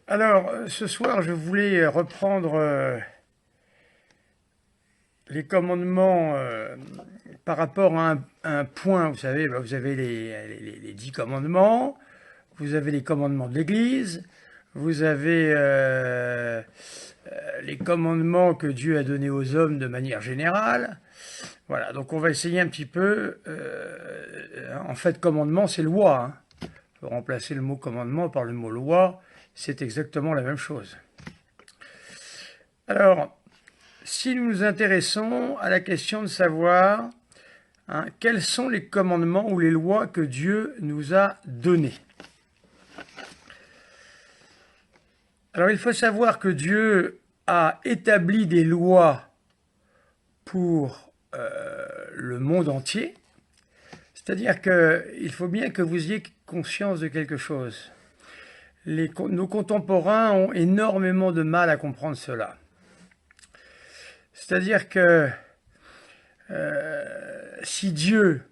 Alors, ce soir, je voulais reprendre les commandements par rapport à un point. Vous savez, vous avez les 10 commandements, vous avez les commandements de l'Église, vous avez les commandements que Dieu a donnés aux hommes de manière générale. Voilà, donc on va essayer un petit peu. En fait, commandement, c'est loi, hein. On peut remplacer le mot commandement par le mot loi, c'est exactement la même chose. Alors, si nous nous intéressons à la question de savoir quels sont les commandements ou les lois que Dieu nous a donnés. Alors, il faut savoir que Dieu a établi des lois pour le monde entier. C'est-à-dire qu'il faut bien que vous ayez conscience de quelque chose. Nos contemporains ont énormément de mal à comprendre cela. C'est-à-dire que si Dieu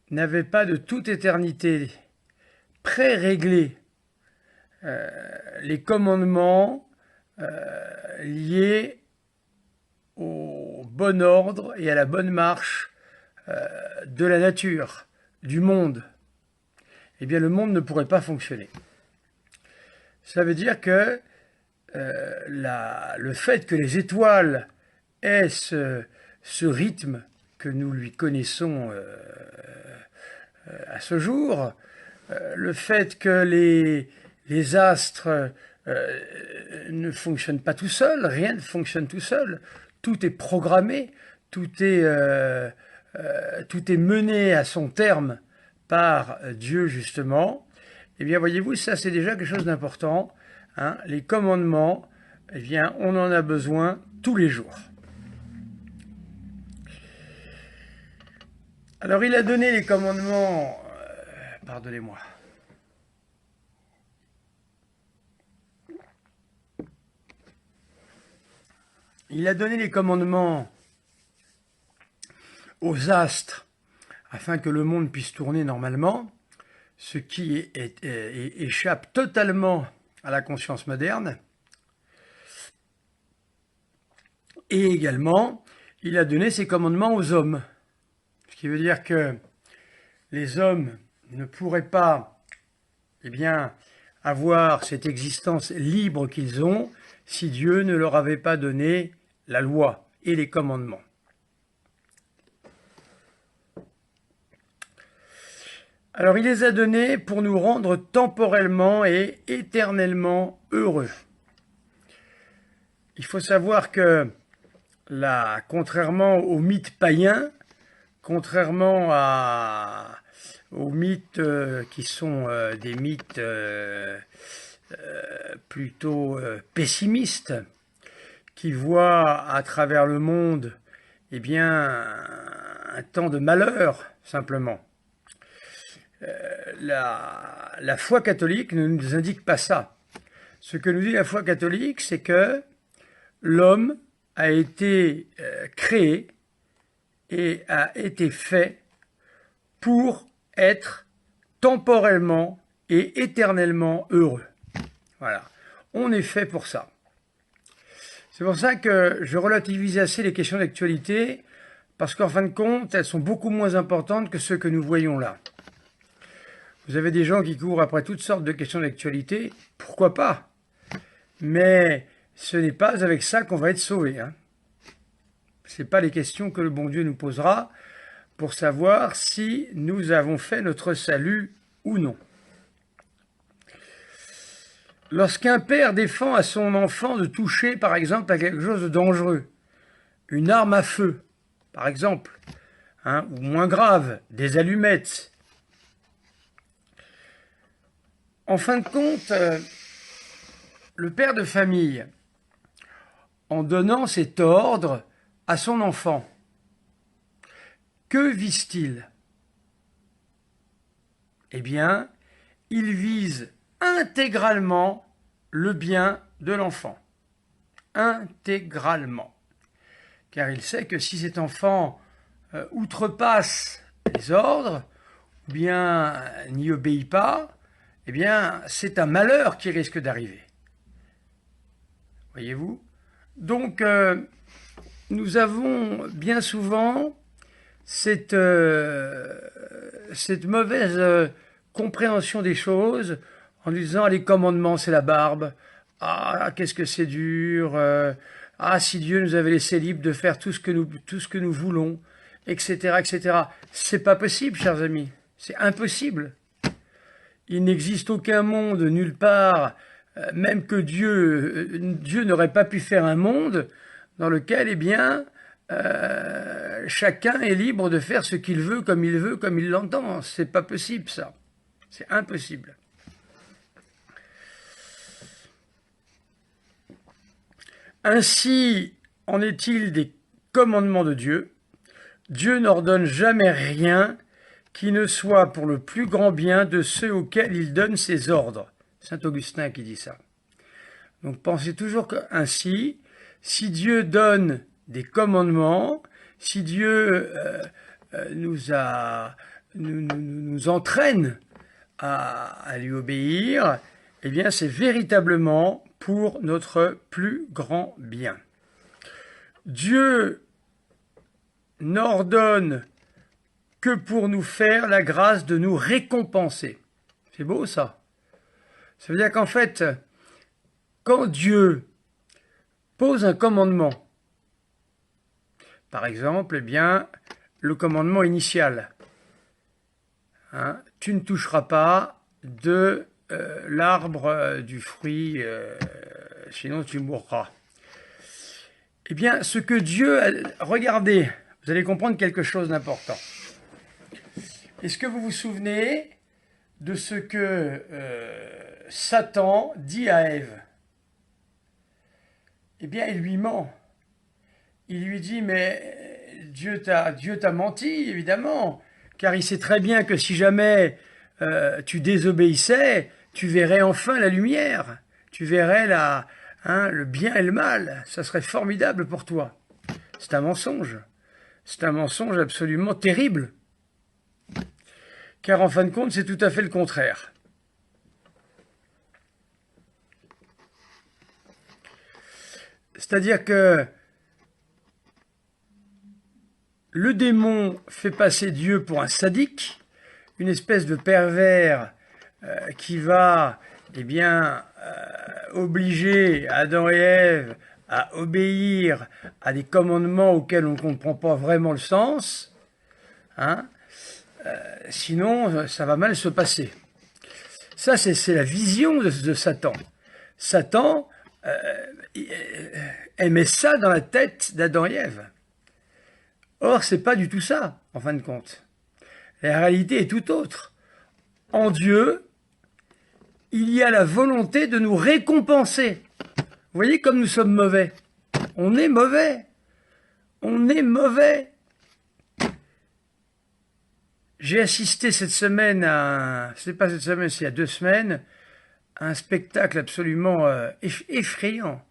n'avait pas de toute éternité pré-réglé les commandements liés au bon ordre et à la bonne marche de la nature, du monde, eh bien le monde ne pourrait pas fonctionner. Ça veut dire que le fait que les étoiles aient ce rythme que nous lui connaissons à ce jour, le fait que les astres ne fonctionnent pas tout seuls, rien ne fonctionne tout seul, tout est programmé, tout est mené à son terme par Dieu justement. Eh bien voyez-vous, ça c'est déjà quelque chose d'important. Les commandements, eh bien on en a besoin tous les jours. Alors il a donné les commandements, pardonnez-moi. Il a donné les commandements aux astres afin que le monde puisse tourner normalement, ce qui échappe totalement à la conscience moderne. Et également, il a donné ses commandements aux hommes. Ce qui veut dire que les hommes ne pourraient pas, eh bien, avoir cette existence libre qu'ils ont si Dieu ne leur avait pas donné la loi et les commandements. Alors il les a donnés pour nous rendre temporellement et éternellement heureux. Il faut savoir que contrairement aux mythes païens, contrairement aux mythes qui sont des mythes plutôt pessimistes, qui voient à travers le monde eh bien, un temps de malheur, simplement. La foi catholique ne nous indique pas ça. Ce que nous dit la foi catholique, c'est que l'homme a été créé et a été fait pour être temporellement et éternellement heureux. Voilà. On est fait pour ça. C'est pour ça que je relativise assez les questions d'actualité, parce qu'en fin de compte, elles sont beaucoup moins importantes que ce que nous voyons là. Vous avez des gens qui courent après toutes sortes de questions d'actualité, pourquoi pas? Mais ce n'est pas avec ça qu'on va être sauvé. Ce n'est pas les questions que le bon Dieu nous posera pour savoir si nous avons fait notre salut ou non. Lorsqu'un père défend à son enfant de toucher, par exemple, à quelque chose de dangereux, une arme à feu, par exemple, ou moins grave, des allumettes, en fin de compte, le père de famille, en donnant cet ordre à son enfant, que vise-t-il? Eh bien, il vise intégralement le bien de l'enfant. Intégralement. Car il sait que si cet enfant outrepasse les ordres, ou bien n'y obéit pas, eh bien, c'est un malheur qui risque d'arriver. Voyez-vous? Donc, nous avons bien souvent cette mauvaise compréhension des choses en disant les commandements c'est la barbe, ah qu'est-ce que c'est dur, ah si Dieu nous avait laissé libre de faire tout ce que nous voulons, etc., etc. C'est pas possible, chers amis, c'est impossible. Il n'existe aucun monde nulle part, même que Dieu n'aurait pas pu faire un monde dans lequel, eh bien, chacun est libre de faire ce qu'il veut, comme il l'entend. C'est pas possible, ça. C'est impossible. Ainsi en est-il des commandements de Dieu. Dieu n'ordonne jamais rien qui ne soit pour le plus grand bien de ceux auxquels il donne ses ordres. Saint Augustin qui dit ça. Donc pensez toujours ainsi, si Dieu donne des commandements, si Dieu nous entraîne à lui obéir, eh bien c'est véritablement pour notre plus grand bien. Dieu n'ordonne que pour nous faire la grâce de nous récompenser. C'est beau ça. Ça veut dire qu'en fait, quand Dieu pose un commandement, par exemple, eh bien, le commandement initial, hein, tu ne toucheras pas de l'arbre du fruit, sinon tu mourras. Eh bien, ce que Dieu a... Regardez, vous allez comprendre quelque chose d'important. Est-ce que vous vous souvenez de ce que Satan dit à Ève? Eh bien, il lui ment. Il lui dit, mais Dieu t'a menti, évidemment, car il sait très bien que si jamais tu désobéissais, tu verrais enfin la lumière, tu verrais le bien et le mal, ça serait formidable pour toi. C'est un mensonge absolument terrible. Car en fin de compte, c'est tout à fait le contraire. C'est-à-dire que le démon fait passer Dieu pour un sadique, une espèce de pervers qui va, eh bien, obliger Adam et Ève à obéir à des commandements auxquels on ne comprend pas vraiment le sens, hein. Sinon, ça va mal se passer. Ça, c'est la vision de Satan. Satan aimait ça dans la tête d'Adam et Ève. Or, c'est pas du tout ça, en fin de compte. La réalité est tout autre. En Dieu, il y a la volonté de nous récompenser. Vous voyez comme nous sommes mauvais. On est mauvais. On est mauvais. J'ai assisté cette semaine c'est pas cette semaine, c'est il y a 2 semaines, à un spectacle absolument effrayant.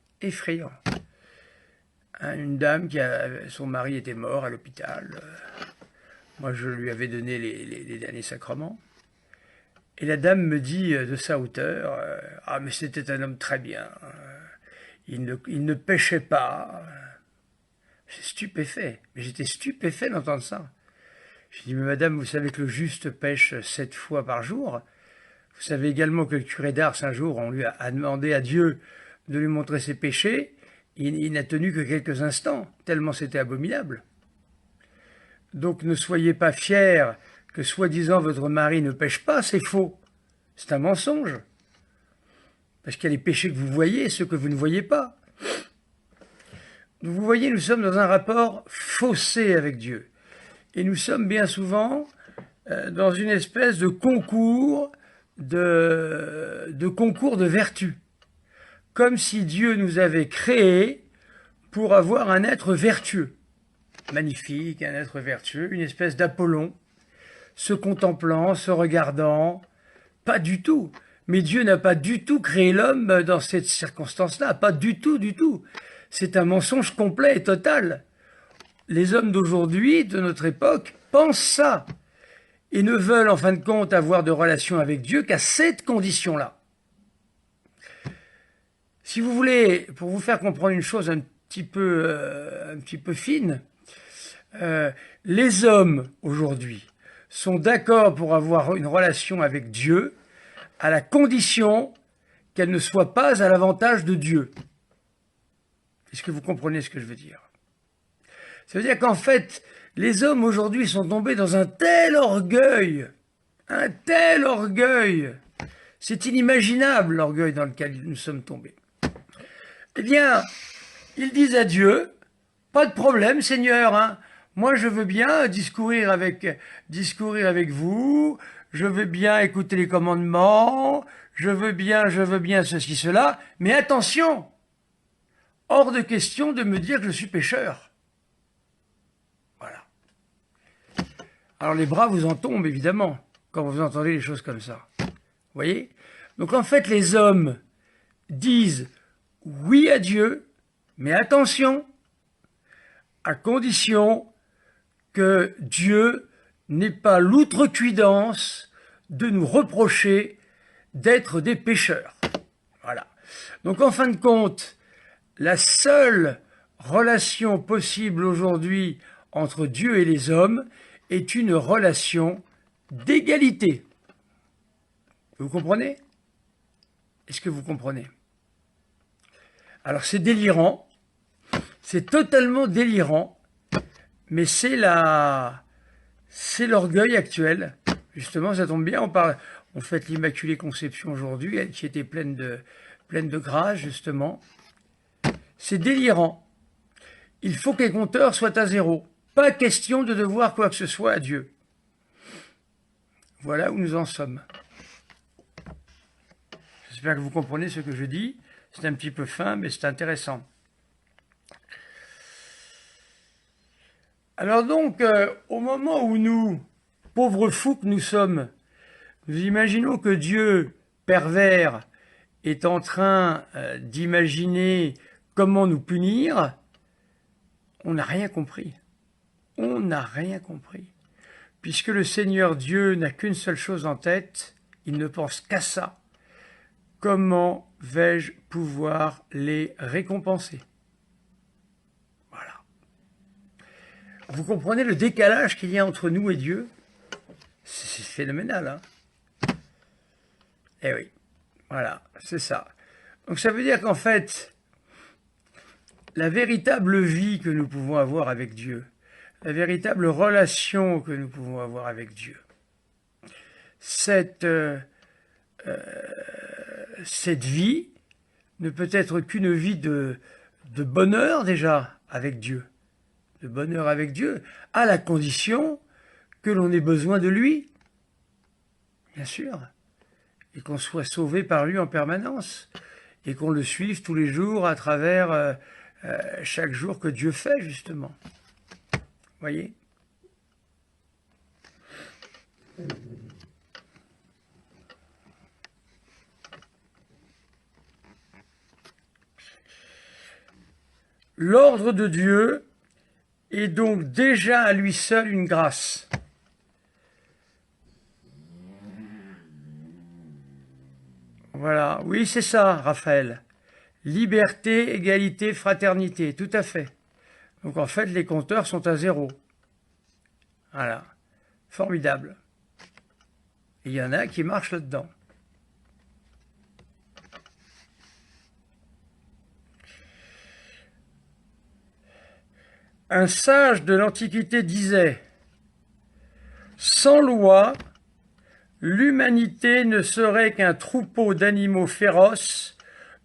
Une dame son mari était mort à l'hôpital. Moi, je lui avais donné les derniers sacrements. Et la dame me dit de sa hauteur, ah mais c'était un homme très bien. Il ne péchait pas. J'étais stupéfait. Mais j'étais stupéfait d'entendre ça. Je dis, mais madame, vous savez que le juste pêche 7 fois par jour. Vous savez également que le curé d'Ars, un jour, on lui a demandé à Dieu de lui montrer ses péchés. Il n'a tenu que quelques instants, tellement c'était abominable. Donc ne soyez pas fiers que soi-disant votre mari ne pêche pas, c'est faux. C'est un mensonge. Parce qu'il y a les péchés que vous voyez et ceux que vous ne voyez pas. Donc, vous voyez, nous sommes dans un rapport faussé avec Dieu. Et nous sommes bien souvent dans une espèce de concours de vertu. Comme si Dieu nous avait créés pour avoir un être vertueux. Magnifique, un être vertueux, une espèce d'Apollon, se contemplant, se regardant. Pas du tout. Mais Dieu n'a pas du tout créé l'homme dans cette circonstance-là. Pas du tout, du tout. C'est un mensonge complet et total. Les hommes d'aujourd'hui, de notre époque, pensent ça. et ne veulent en fin de compte avoir de relation avec Dieu qu'à cette condition-là. Si vous voulez, pour vous faire comprendre une chose un petit peu fine, les hommes aujourd'hui sont d'accord pour avoir une relation avec Dieu à la condition qu'elle ne soit pas à l'avantage de Dieu. Est-ce que vous comprenez ce que je veux dire? Ça veut dire qu'en fait, les hommes aujourd'hui sont tombés dans un tel orgueil, c'est inimaginable l'orgueil dans lequel nous sommes tombés. Eh bien, ils disent à Dieu, pas de problème Seigneur, hein, moi je veux bien discourir avec vous, je veux bien écouter les commandements, je veux bien ceci, cela, mais attention, hors de question de me dire que je suis pécheur. Voilà. Alors les bras vous en tombent évidemment, quand vous entendez les choses comme ça. Vous voyez? Donc en fait les hommes disent oui à Dieu, mais attention, à condition que Dieu n'ait pas l'outrecuidance de nous reprocher d'être des pécheurs. Voilà. Donc en fin de compte, la seule relation possible aujourd'hui entre Dieu et les hommes est une relation d'égalité. Vous comprenez? Est-ce que vous comprenez? Alors c'est délirant, c'est totalement délirant, mais c'est l'orgueil actuel. Justement, ça tombe bien, on fête l'Immaculée Conception aujourd'hui, elle qui était pleine de grâce, justement. C'est délirant. Il faut que les compteurs soient à zéro. Pas question de devoir quoi que ce soit à Dieu. Voilà où nous en sommes. J'espère que vous comprenez ce que je dis. C'est un petit peu fin, mais c'est intéressant. Alors donc, au moment où nous, pauvres fous que nous sommes, nous imaginons que Dieu, pervers, est en train d'imaginer comment nous punir, on n'a rien compris. On n'a rien compris. Puisque le Seigneur Dieu n'a qu'une seule chose en tête, il ne pense qu'à ça. Comment vais-je pouvoir les récompenser? Voilà. Vous comprenez le décalage qu'il y a entre nous et Dieu? C'est phénoménal, hein? Eh oui, voilà, c'est ça. Donc ça veut dire qu'en fait, la véritable vie que nous pouvons avoir avec Dieu, la véritable relation que nous pouvons avoir avec Dieu, cette vie ne peut être qu'une vie de bonheur déjà avec Dieu. De bonheur avec Dieu, à la condition que l'on ait besoin de lui, bien sûr, et qu'on soit sauvé par lui en permanence, et qu'on le suive tous les jours à travers chaque jour que Dieu fait, justement. Voyez ? L'ordre de Dieu est donc déjà à lui seul une grâce. Voilà, oui c'est ça, Raphaël. Liberté, égalité, fraternité, tout à fait. Donc en fait, les compteurs sont à zéro. Voilà, formidable. Et il y en a qui marchent là-dedans. Un sage de l'Antiquité disait « Sans loi, l'humanité ne serait qu'un troupeau d'animaux féroces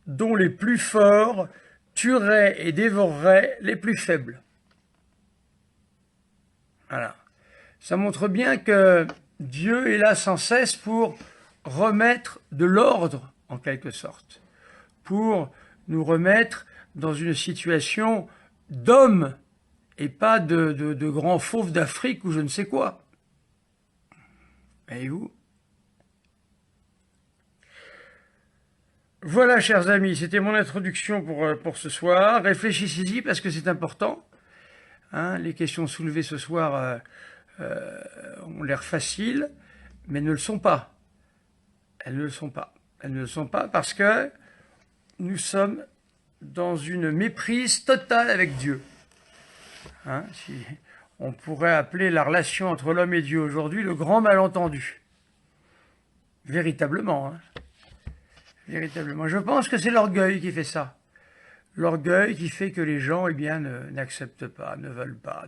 dont les plus forts tueraient et dévoreraient les plus faibles. » Voilà. Ça montre bien que Dieu est là sans cesse pour remettre de l'ordre, en quelque sorte, pour nous remettre dans une situation d'homme et pas de grands fauves d'Afrique ou je ne sais quoi. Voyez-vous ? Voilà, chers amis, c'était mon introduction pour ce soir. Réfléchissez-y parce que c'est important. Hein, les questions soulevées ce soir ont l'air faciles, mais ne le sont pas. Elles ne le sont pas. Elles ne le sont pas parce que nous sommes dans une méprise totale avec Dieu. Hein, si on pourrait appeler la relation entre l'homme et Dieu aujourd'hui le grand malentendu. Véritablement. Hein. Véritablement. Je pense que c'est l'orgueil qui fait ça. L'orgueil qui fait que les gens, eh bien, n'acceptent pas, ne veulent pas.